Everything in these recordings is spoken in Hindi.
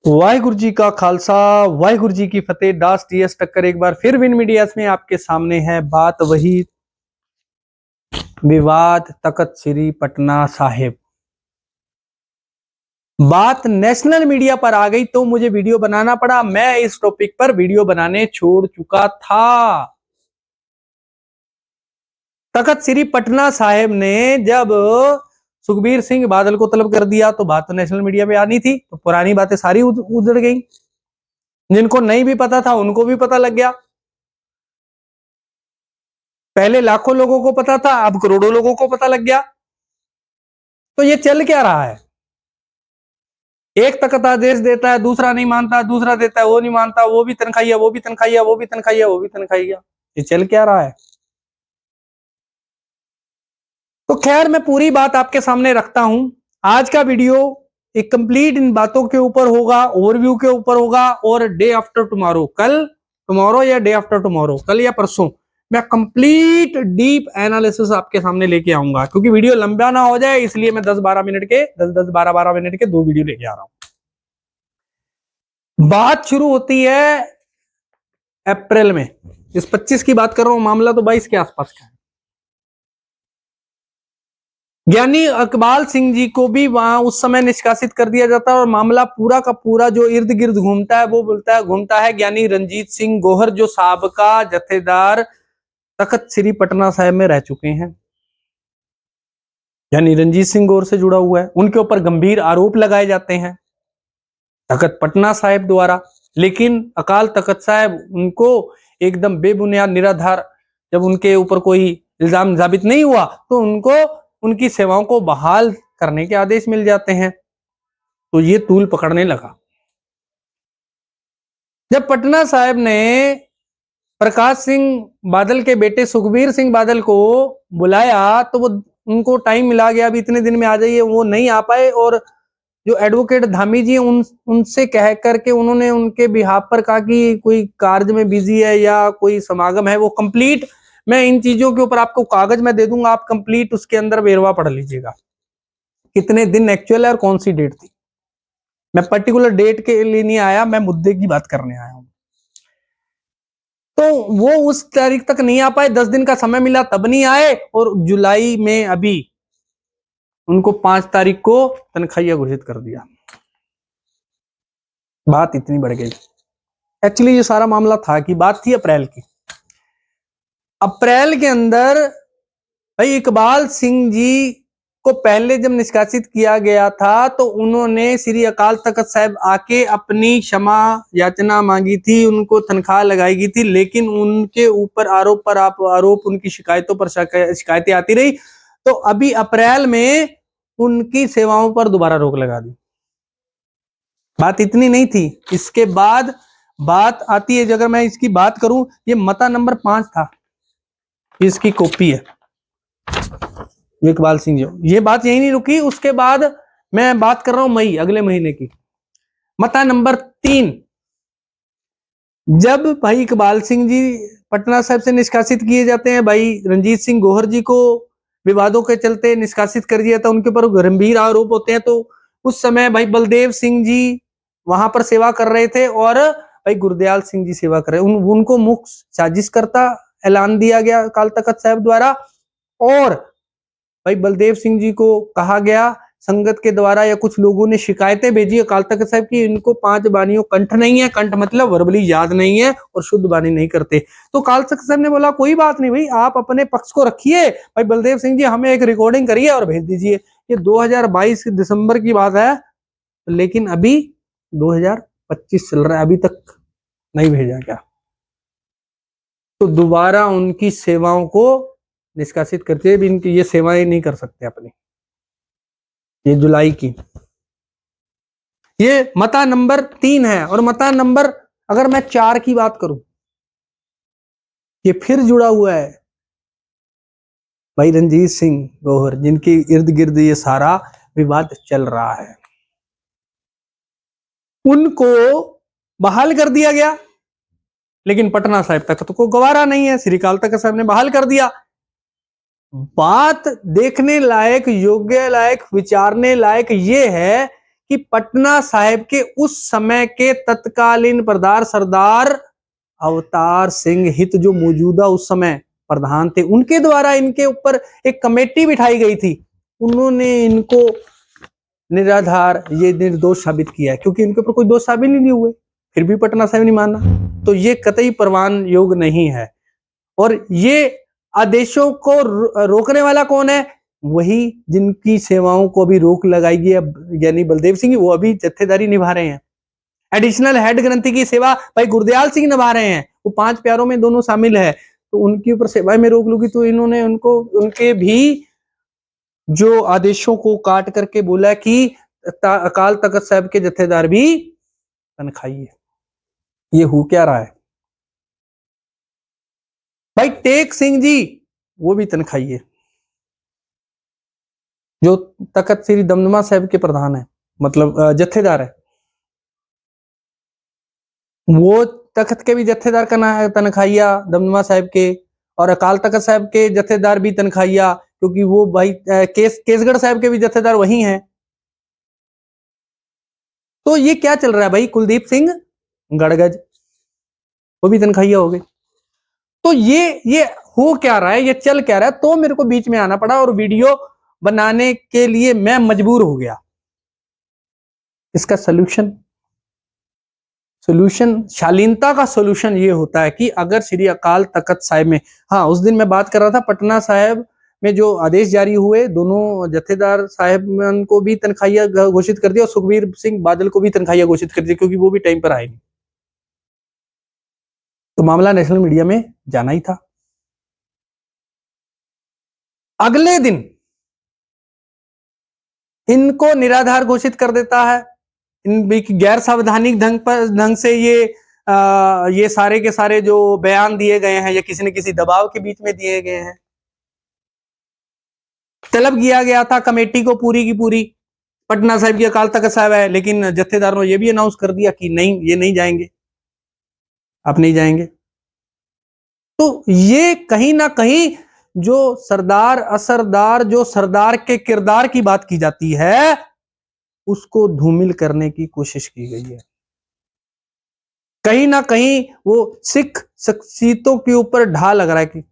वाहिगुरु जी का खालसा वाहिगुरु जी की फतेह। दास टीएस टक्कर एक बार फिर विन मीडिया में आपके सामने है। बात वही विवाद तख्त श्री पटना साहिब। बात नेशनल मीडिया पर आ गई तो मुझे वीडियो बनाना पड़ा। मैं इस टॉपिक पर वीडियो बनाने छोड़ चुका था। तख्त श्री पटना साहिब ने जब सुखबीर सिंह बादल को तलब कर दिया तो बात तो नेशनल मीडिया पे आनी थी, तो पुरानी बातें सारी उजड़ गई। जिनको नहीं भी पता था उनको भी पता लग गया। पहले लाखों लोगों को पता था, अब करोड़ों लोगों को पता लग गया। तो ये चल क्या रहा है? एक तख्त आदेश देता है, दूसरा नहीं मानता, दूसरा देता है, वो नहीं मानता, वो भी तनखाइया, वो भी तनखाइया, वो भी तनखाइया, वो भी तनखाइया। ये चल क्या रहा है? तो खैर मैं पूरी बात आपके सामने रखता हूं। आज का वीडियो एक कंप्लीट इन बातों के ऊपर होगा, ओवरव्यू के ऊपर होगा। और डे आफ्टर टुमारो, टुमारो या डे आफ्टर टुमारो, कल या परसों मैं कंप्लीट डीप एनालिसिस आपके सामने लेके आऊंगा। क्योंकि वीडियो लंबा ना हो जाए इसलिए मैं 10-12 मिनट के 10-12 मिनट के 2 वीडियो लेके आ रहा हूं। बात शुरू होती है अप्रैल में। इस 25 की बात कर रहा हूं, मामला तो 22 के आसपास का है। ज्ञानी इकबाल सिंह जी को भी वहां उस समय निष्कासित कर दिया जाता है। और मामला पूरा का पूरा जो इर्द गिर्द घूमता है वो घूमता है ज्ञानी रंजीत सिंह गोहर, जो साबका जथेदार तख्त श्री पटना साहिब में रह चुके हैं। यानी रंजीत सिंह गोहर से जुड़ा हुआ है। उनके ऊपर गंभीर आरोप लगाए जाते हैं तख्त पटना साहिब द्वारा। लेकिन अकाल तख्त साहिब उनको एकदम बेबुनियाद, निराधार, जब उनके ऊपर कोई इल्जाम साबित नहीं हुआ तो उनको उनकी सेवाओं को बहाल करने के आदेश मिल जाते हैं। तो ये तूल पकड़ने लगा। जब पटना साहिब ने प्रकाश सिंह बादल के बेटे सुखबीर सिंह बादल को बुलाया तो वो उनको टाइम मिला गया, अभी इतने दिन में आ जाइए, वो नहीं आ पाए। और जो एडवोकेट धामी जी उनसे कह करके उन्होंने उनके बिहाफ पर कहा कि कोई कार्य में बिजी है या कोई समागम है, वो कंप्लीट मैं इन चीजों के ऊपर आपको कागज में दे दूंगा, आप कंप्लीट उसके अंदर वेरवा पढ़ लीजिएगा कितने दिन एक्चुअल है और कौन सी डेट थी। मैं पर्टिकुलर डेट के लिए नहीं आया, मैं मुद्दे की बात करने आया हूं। तो वो उस तारीख तक नहीं आ पाए, 10 दिन का समय मिला तब नहीं आए। और जुलाई में अभी उनको 5 तारीख को तनख्वाहिया घोषित कर दिया। बात इतनी बढ़ गई। एक्चुअली ये सारा मामला था कि बात थी अप्रैल की। अप्रैल के अंदर भाई इकबाल सिंह जी को पहले जब निष्कासित किया गया था तो उन्होंने श्री अकाल तख्त साहिब आके अपनी क्षमा याचना मांगी थी, उनको तनख्वाह लगाई गई थी। लेकिन उनके ऊपर आरोप पर आरोप, उनकी शिकायतों पर शिकायतें आती रही। तो अभी अप्रैल में उनकी सेवाओं पर दोबारा रोक लगा दी। बात इतनी नहीं थी। इसके बाद बात आती है, अगर मैं इसकी बात करूं, ये मता नंबर 5 था, इसकी कॉपी है इकबाल सिंह जी। ये बात यही नहीं रुकी, उसके बाद मैं बात कर रहा हूं मई अगले महीने की। मता नंबर 3, जब भाई इकबाल सिंह जी पटना साहिब से निष्कासित किए जाते हैं, भाई रंजीत सिंह गोहर जी को विवादों के चलते निष्कासित कर दिया था, उनके ऊपर गंभीर आरोप होते हैं। तो उस समय भाई बलदेव सिंह जी वहां पर सेवा कर रहे थे और भाई गुरदयाल सिंह जी सेवा कर रहे, उनको मुख्य साजिशकर्ता ऐलान दिया गया अकाल तख्त साहिब द्वारा। और भाई बलदेव सिंह जी को कहा गया संगत के द्वारा या कुछ लोगों ने शिकायतें भेजी अकाल तख्त साहिब की, इनको 5 बानियों कंठ नहीं है, कंठ मतलब वर्बली याद नहीं है और शुद्ध बानी नहीं करते। तो अकाल तख्त साहिब ने बोला कोई बात नहीं भाई, आप अपने पक्ष को रखिए, भाई बलदेव सिंह जी हमें एक रिकॉर्डिंग करिए और भेज दीजिए। ये 2022 दिसंबर की बात है, लेकिन अभी 2025 चल रहा है, अभी तक नहीं भेजा गया। तो दोबारा उनकी सेवाओं को निष्कासित करते हैं, इनकी ये सेवाएं नहीं कर सकते अपनी। ये जुलाई की ये मता नंबर 3 है। और मता नंबर अगर मैं 4 की बात करूं, ये फिर जुड़ा हुआ है भाई रंजीत सिंह गोहर, जिनके इर्द गिर्द ये सारा विवाद चल रहा है। उनको बहाल कर दिया गया, लेकिन पटना साहिब तख्त को गवारा नहीं है, श्री अकाल तख्त साहिब ने बहाल कर दिया। बात देखने लायक, योग्य लायक, विचारने लायक ये है कि पटना साहिब के उस समय के तत्कालीन प्रधान सरदार अवतार सिंह हित जो मौजूदा उस समय प्रधान थे, उनके द्वारा इनके ऊपर एक कमेटी बिठाई गई थी। उन्होंने इनको निराधार, ये निर्दोष साबित किया है, क्योंकि इनके ऊपर कोई दोष साबित नहीं हुए, फिर भी पटना साहिब नहीं माना, तो ये कतई प्रमाण योग नहीं है। और ये आदेशों को रोकने वाला कौन है? वही जिनकी सेवाओं को अभी रोक लगाई गई है, यानी बलदेव सिंह, वो अभी जत्थेदारी निभा रहे हैं। एडिशनल हेड ग्रंथी की सेवा भाई गुरदयाल सिंह निभा रहे हैं, वो 5 प्यारों में दोनों शामिल है, तो उनके ऊपर सेवा में रोक लूंगी, तो इन्होंने उनको उनके भी जो आदेशों को काट करके बोला कि अकाल तख्त साहब के जत्थेदार भी तनख्वाही है। ये हो क्या रहा है भाई? टेक सिंह जी वो भी तनख्वाही है, जो तख्त श्री दमदमा साहब के प्रधान है, मतलब जत्थेदार है, वो तख्त के भी जत्थेदार का तनख्वाहिया दमदमा साहब के, और अकाल तख्त साहब के जत्थेदार भी तनख्वाहिया, क्योंकि वो भाई केसगढ़ साहब के भी जत्थेदार वही हैं। तो ये क्या चल रहा है भाई? कुलदीप सिंह गड़गज वो भी तनख्वाहिया हो गए। तो ये हो क्या रहा है, ये चल क्या रहा है? तो मेरे को बीच में आना पड़ा और वीडियो बनाने के लिए मैं मजबूर हो गया। इसका सोल्यूशन शालीनता का सोल्यूशन ये होता है कि अगर श्री अकाल तख्त साहिब में, हाँ उस दिन मैं बात कर रहा था पटना साहिब में जो आदेश जारी हुए, दोनों जत्थेदार साहिब को भी तनख्वाहिया घोषित कर दिया और सुखबीर सिंह बादल को भी तनख्वाहिया घोषित कर दिया, क्योंकि वो भी टाइम पर आए नहीं, तो मामला नेशनल मीडिया में जाना ही था। अगले दिन इनको निराधार घोषित कर देता है, इन गैर संवैधानिक ढंग से ये सारे के सारे जो बयान दिए गए हैं, या किसी न किसी दबाव के बीच में दिए गए हैं। तलब किया गया था कमेटी को पूरी की पूरी, पटना साहिब की अकाल तख्त साहिब है, लेकिन जत्थेदारों ने यह भी अनाउंस कर दिया कि नहीं, ये नहीं जाएंगे, आप नहीं जाएंगे। तो ये कहीं ना कहीं जो सरदार असरदार, जो सरदार के किरदार की बात की जाती है, उसको धूमिल करने की कोशिश की गई है। कहीं ना कहीं वो सिख शख्सियतों के ऊपर ढा लग रहा है, कि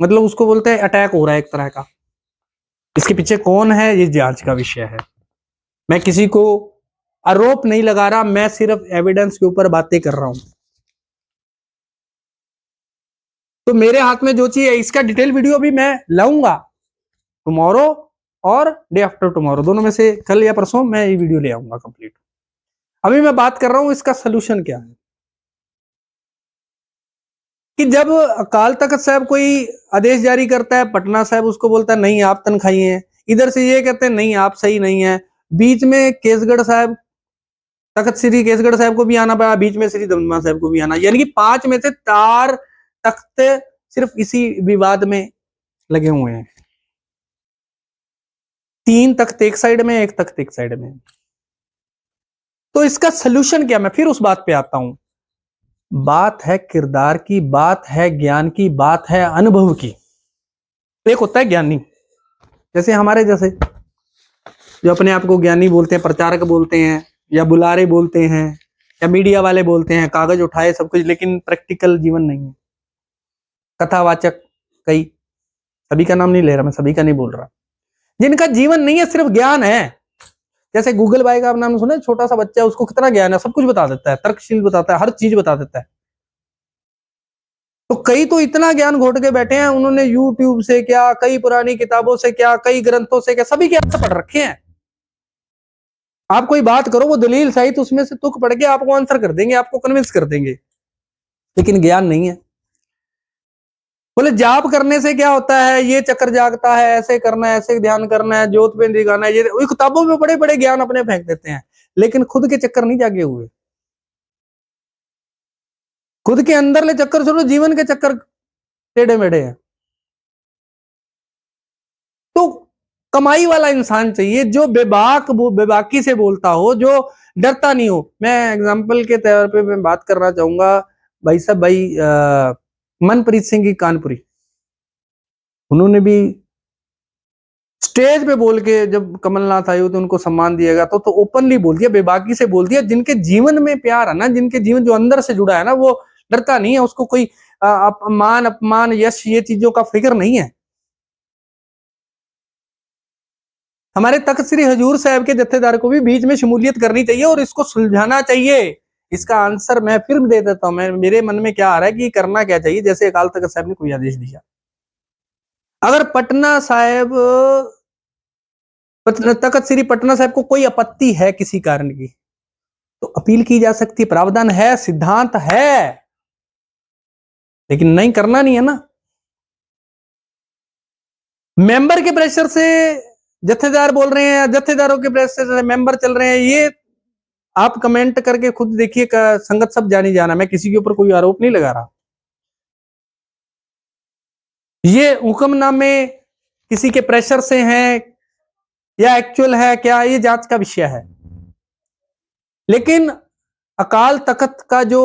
मतलब उसको बोलते हैं अटैक हो रहा है एक तरह का। इसके पीछे कौन है, ये जांच का विषय है। मैं किसी को आरोप नहीं लगा रहा, मैं सिर्फ एविडेंस के ऊपर बातें कर रहा हूं। तो मेरे हाथ में जो चीज है, इसका डिटेल वीडियो भी मैं लाऊंगा टुमारो और डे आफ्टर टुमारो, दोनों में से कल या परसों मैं ये वीडियो ले आऊंगा कंप्लीट। अभी मैं बात कर रहा हूं इसका सोल्यूशन क्या है, कि जब अकाल तख्त साहब कोई आदेश जारी करता है, पटना साहब उसको बोलता है नहीं आप तनख्वाही हैं, इधर से ये कहते हैं नहीं आप सही नहीं है, बीच में केसगढ़ साहब, तख्त श्री केसगढ़ साहब को भी आना पड़ा, बीच में श्री दमदमा साहब को भी आना, यानी कि 5 में से 4 तख्त सिर्फ इसी विवाद में लगे हुए हैं। 3 तख्त एक साइड में, 1 तख्त एक साइड में। तो इसका सोल्यूशन क्या? मैं फिर उस बात पे आता हूं। बात है किरदार की, बात है ज्ञान की, बात है अनुभव की। एक होता है ज्ञानी, जैसे हमारे जैसे जो अपने आप को ज्ञानी बोलते हैं, प्रचारक बोलते हैं, या बुलारे बोलते हैं, या मीडिया वाले बोलते हैं, कागज उठाए सब कुछ, लेकिन प्रैक्टिकल जीवन नहीं है। कथावाचक कई, सभी का नाम नहीं ले रहा मैं, सभी का नहीं बोल रहा, जिनका जीवन नहीं है, सिर्फ ज्ञान है। जैसे गूगल बाय का आप नाम सुने, छोटा सा बच्चा है, उसको कितना ज्ञान है, सब कुछ बता देता है, तर्कशील बताता है, हर चीज बता देता है। तो कई तो इतना ज्ञान घोट के बैठे हैं, उन्होंने यूट्यूब से क्या, कई पुरानी किताबों से क्या, कई ग्रंथों से क्या, सभी के आंसर पढ़ रखे हैं। आप कोई बात करो, वो दलील सहित उसमें से तुक पढ़ के आपको आंसर कर देंगे, आपको कन्विंस कर देंगे, लेकिन ज्ञान नहीं है। बोले जाप करने से क्या होता है, ये चक्कर जागता है, ऐसे करना है, ऐसे ध्यान करना है, ज्योत पे दिखाना है, ये किताबों में बड़े बड़े ज्ञान अपने फेंक देते हैं, लेकिन खुद के चक्कर नहीं जागे हुए। खुद के अंदरले चक्कर छोड़ो, जीवन के चक्कर टेढ़े मेढ़े हैं। तो कमाई वाला इंसान चाहिए, जो बेबाकी से बोलता हो, जो डरता नहीं हो। मैं एग्जाम्पल के तौर पे मैं बात करना चाहूंगा भाई साहब, भाई मनप्रीत सिंह की कानपुरी, उन्होंने भी स्टेज पे बोल के जब कमलनाथ आए तो उनको सम्मान दिया गया तो ओपनली बोल दिया, बेबाकी से बोल दिया। जिनके जीवन में प्यार है ना, जिनके जीवन जो अंदर से जुड़ा है ना, वो डरता नहीं है, उसको कोई मान अपमान यश ये चीजों का फिक्र नहीं है। हमारे तख्त श्री हजूर साहब के जत्थेदार को भी बीच में शमूलियत करनी चाहिए और इसको सुलझाना चाहिए। इसका आंसर मैं फिर दे देता हूं। मेरे मन में क्या आ रहा है कि करना क्या चाहिए। जैसे अकाल तख्त साहब ने कोई आदेश दिया, अगर पटना साहिब तख्त श्री पटना साहिब को कोई आपत्ति है किसी कारण की, तो अपील की जा सकती है, प्रावधान है, सिद्धांत है, लेकिन नहीं, करना नहीं है ना। मेंबर के प्रेशर से जत्थेदार बोल रहे हैं, जत्थेदारों के प्रेशर से मेंबर चल रहे हैं, ये आप कमेंट करके खुद देखिए। संगत सब जानी जाना, मैं किसी के ऊपर कोई आरोप नहीं लगा रहा। ये हुक्मनामे किसी के प्रेशर से हैं या एक्चुअल है क्या, ये जांच का विषय है। लेकिन अकाल तख्त का जो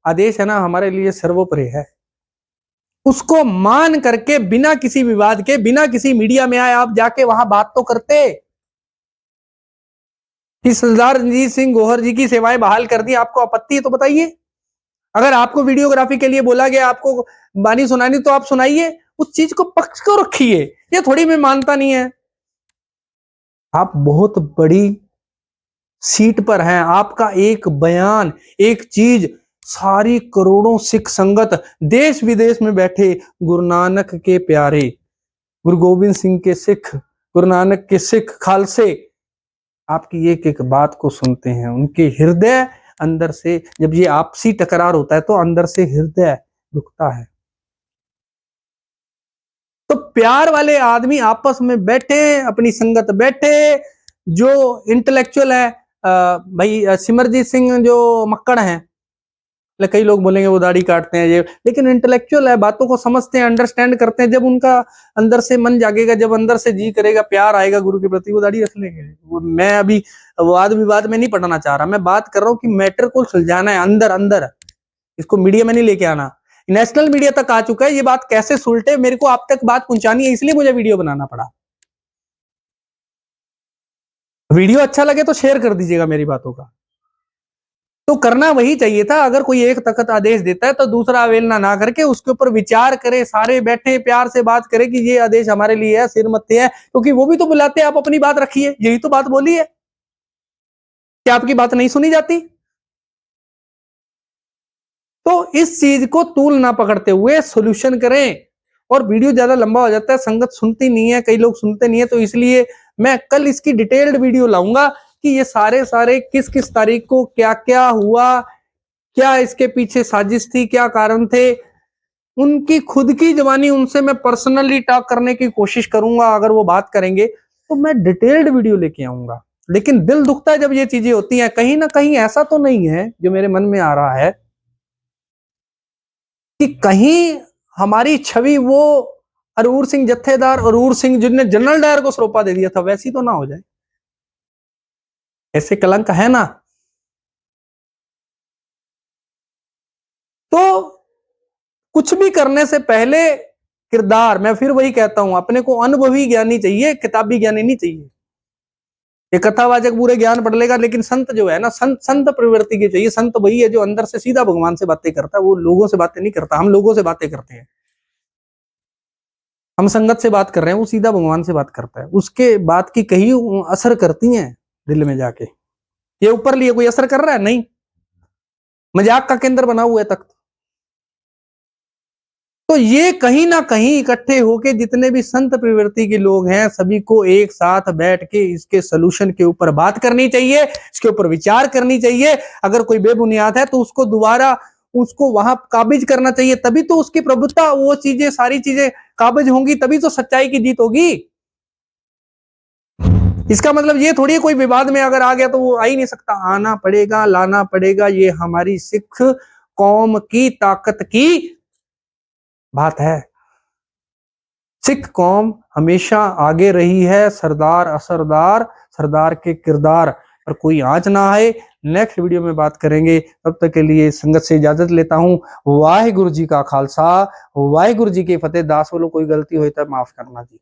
आदेश है ना, हमारे लिए सर्वोपरि है। उसको मान करके बिना किसी विवाद के, बिना किसी मीडिया में आए आप जाके वहां बात तो करते कि सरदार रणजीत सिंह गोहर जी की सेवाएं बहाल कर दी, आपको आपत्ति है तो बताइए। अगर आपको वीडियोग्राफी के लिए बोला गया, आपको बानी सुनानी, तो आप सुनाइए, उस चीज को पक्ष को रखिए। ये थोड़ी मैं मानता नहीं है। आप बहुत बड़ी सीट पर हैं, आपका एक बयान, एक चीज सारी करोड़ों सिख संगत देश विदेश में बैठे गुरु नानक के प्यारे, गुरु गोविंद सिंह के सिख, गुरु नानक के सिख खालसे आपकी एक एक बात को सुनते हैं। उनके हृदय अंदर से, जब ये आपसी टकरार होता है तो अंदर से हृदय दुखता है। तो प्यार वाले आदमी आपस में बैठे, अपनी संगत बैठे, जो इंटेलेक्चुअल है, भाई सिमरजीत सिंह जो मक्कड़ हैं, कई लोग बोलेंगे वो दाढ़ी काटते हैं ये, लेकिन इंटेलेक्चुअल है, बातों को समझते हैं, अंडरस्टैंड करते हैं। जब उनका अंदर से मन जागेगा, जब अंदर से जी करेगा, प्यार आएगा गुरु के प्रति, वो दाढ़ी रख लेंगे। मैं अभी वाद विवाद में नहीं पढ़ना चाह रहा, मैं बात कर रहा हूँ कि मैटर को सुलझाना है अंदर अंदर, इसको मीडिया में नहीं लेके आना। नेशनल मीडिया तक आ चुका है, ये बात कैसे सुलटे, मेरे को आप तक बात पहुंचानी है, इसलिए मुझे वीडियो बनाना पड़ा। वीडियो अच्छा लगे तो शेयर कर दीजिएगा मेरी बातों का। तो करना वही चाहिए था। अगर कोई एक तख्त आदेश देता है तो दूसरा अवहेलना ना करके उसके ऊपर विचार करे, सारे बैठे प्यार से बात करें कि ये आदेश हमारे लिए है, सिर मत्थे है, क्योंकि वो भी तो बुलाते हैं, आप अपनी बात रखिए, यही तो बात बोली है। क्या आपकी बात नहीं सुनी जाती? तो इस चीज को तूल ना पकड़ते हुए सोल्यूशन करें। और वीडियो ज्यादा लंबा हो जाता है, संगत सुनती नहीं है, कई लोग सुनते नहीं है, तो इसलिए मैं कल इसकी डिटेल्ड वीडियो लाऊंगा कि ये सारे किस किस तारीख को क्या क्या हुआ, क्या इसके पीछे साजिश थी, क्या कारण थे, उनकी खुद की जबानी उनसे मैं पर्सनली टॉक करने की कोशिश करूंगा। अगर वो बात करेंगे तो मैं डिटेल्ड वीडियो लेके आऊंगा। लेकिन दिल दुखता है जब ये चीजें होती हैं। कहीं ना कहीं ऐसा तो नहीं है, जो मेरे मन में आ रहा है, कि कहीं हमारी छवि वो अरूर सिंह जत्थेदार, अरूर सिंह जिनने जनरल डायर को सरोपा दे दिया था, वैसी तो ना हो जाए। ऐसे कलंक है ना। तो कुछ भी करने से पहले किरदार, मैं फिर वही कहता हूं, अपने को अनुभवी ज्ञानी चाहिए, किताबी ज्ञानी नहीं चाहिए। ये कथावाचक पूरे ज्ञान पढ़ लेगा, लेकिन संत जो है ना, संत प्रवृत्ति की चाहिए। संत वही है जो अंदर से सीधा भगवान से बातें करता है, वो लोगों से बातें नहीं करता। हम लोगों से बातें करते हैं, हम संगत से बात कर रहे हैं, वो सीधा भगवान से बात करता है। उसके बात की कही असर करती हैं दिल में जाके। ये ऊपर लिए कोई असर कर रहा है? नहीं, मजाक का केंद्र बना हुआ है तख्त। तो ये कहीं ना कहीं इकट्ठे होके जितने भी संत प्रवृत्ति के लोग हैं, सभी को एक साथ बैठ के इसके सोल्यूशन के ऊपर बात करनी चाहिए, इसके ऊपर विचार करनी चाहिए। अगर कोई बेबुनियाद है तो उसको दोबारा उसको वहां काबिज करना चाहिए, तभी तो उसकी प्रभुत्व, वो चीजें, सारी चीजें काबिज होंगी, तभी तो सच्चाई की जीत होगी। इसका मतलब ये थोड़ी है कोई विवाद में अगर आ गया तो वो आ ही नहीं सकता। आना पड़ेगा, लाना पड़ेगा, ये हमारी सिख कौम की ताकत की बात है। सिख कौम हमेशा आगे रही है, सरदार असरदार, सरदार के किरदार पर कोई आंच ना आए। नेक्स्ट वीडियो में बात करेंगे, तब तक के लिए संगत से इजाजत लेता हूं। वाहिगुरु जी का खालसा, वाहिगुरु जी की फतेह। दास वालों कोई गलती हुई तो माफ करना जी।